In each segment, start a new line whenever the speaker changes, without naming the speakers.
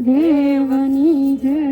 મહાદેવની જય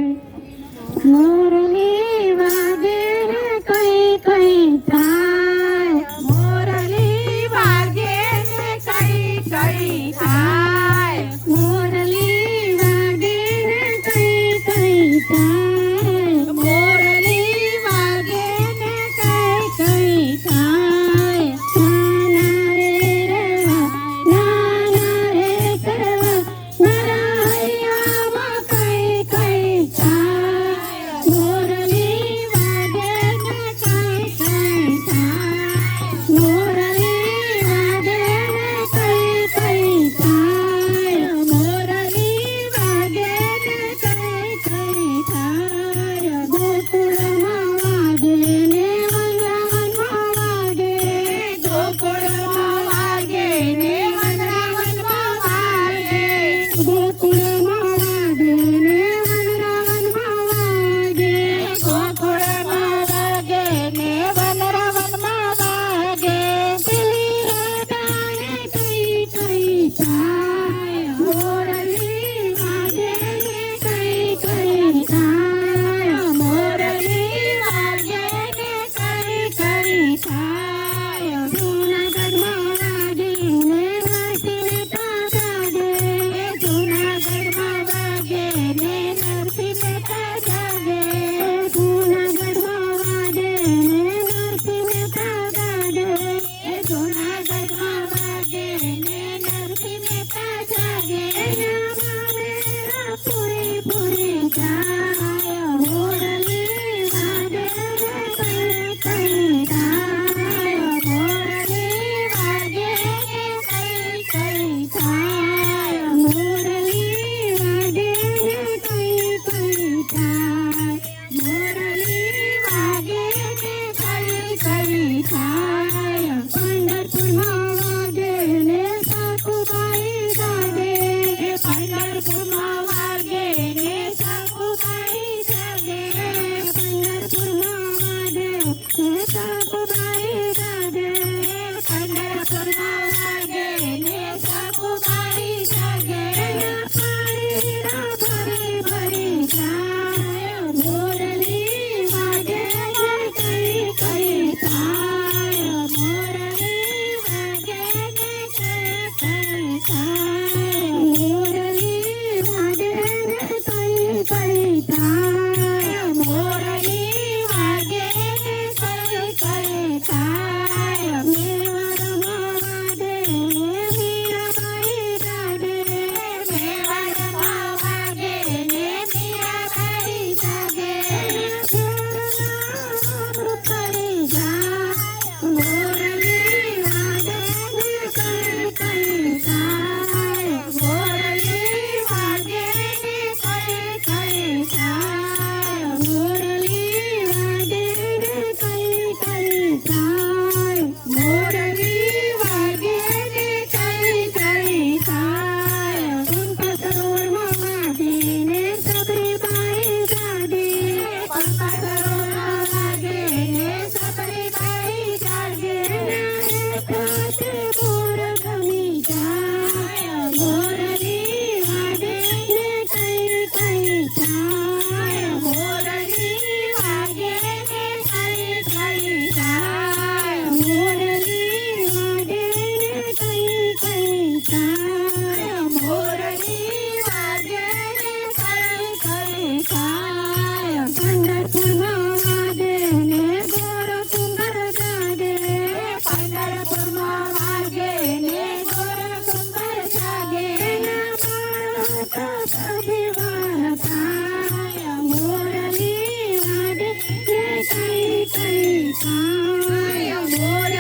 મોરલી વાગે રે કઈ કઈ થાય
મોરલી વાગે ને કઈ કઈ થાય
મોરલી વાગે રે કઈ કઈ થાય
મોરલી વાગે ને કઈ કઈ થાય
નાના રે રવા નાના રે કરવા મારા હૈયામાં કઈ કઈ થાય મોરલી વાગે ને કઈ કઈ થાય મોરલી વાગે ને કઈ કઈ થાય
મોરલી વાગે ને કઈ કઈ થાય
ગોકુળમાં વાગે ને વનરાવનમાં વાગે
ગોકુળમાં વાગે ને વનરાવનમાં વાગે
ગોકુળમાં વાગે ને વનરાવનમાં વાગે
ગોકુળમાં વાગે ને વનરાવનમાં વાગે
પેલી રાધાને કઈ કઈ થાય મોરલી વાગે ને કઈ કઈ થાય
મોરલી વાગે ને કઈ કઈ થાય
જૂનાગઢમાં વાગે ને નરસિંહ મહેતા જાગે
જૂનાગઢમાં વાગે ને નરસિંહ મહેતા જાગે
જૂનાગઢમાં વાગે ને નરસિંહ મહેતા જાગે
જૂનાગઢમાં વાગે ને નરસિંહ મહેતા જાગે
પૂરી પૂરી જાય મોરલી વાગે રે કઈ કઈ થાય
મોરલી વાગે ને કઈ કઈ થાય
મોરલી વાગે રે કઈ કઈ થાય
મોરલી વાગે ને કઈ કઈ થાય
પંઢરપુરમાં વાગે ને સાકુબાઈ જાગે
પંઢરપુરમાં વાગે ને સાકુબાઈ જાગે
પંઢરપુરમાં વાગે ને સાકુબાઈ જાગે
પંઢરપુરમાં વાગે ને સાકુબાઈ જાગે
પાણીના ભરી ભરી જાય મોરલી વાગે ને કઈ કઈ થાય
મોરલી વાગે ને કઈ કઈ થાય
મોરલી વાગે ને કઈ કઈ થાય
મોરલી વાગે ને કઈ કઈ થાય
મેવાડમાં વાગે ને મીરાબાઈ જાગે
મેવાડમાં વાગે ને મીરાબાઈ જાગે
અમૃત પડી જાય મોરલી વાગે ને કઈ કઈ થાય
મોરલી વાગે ને કઈ કઈ થાય
મોરલી વાગે ને કઈ કઈ થાય
મોરલી વાગે ને કઈ કઈ થાય
પંપા સરોવરમાં વાગે ને સબરીબાઈ જાગે
પંપા સરોવરમાં વાગે ને સબરીબાઈ જાગે
કાતે બોર ગમી જાય મોરલી વાગે ને કઈ કઈ થાય
મોરલી વાગે ને કઈ કઈ થાય
મોરલી વાગે ને કઈ કઈ થાય
મોરલી વાગે ને કઈ કઈ થાય
પંઢરપુરમાં વાગે ને ગોરસુંદર જાગે
પંઢરપુરમાં વાગે ને ગોરસુંદર જાગે
અભિવાર થાય મોરલી વાગે ને કઈ કઈ થાય
મોરલી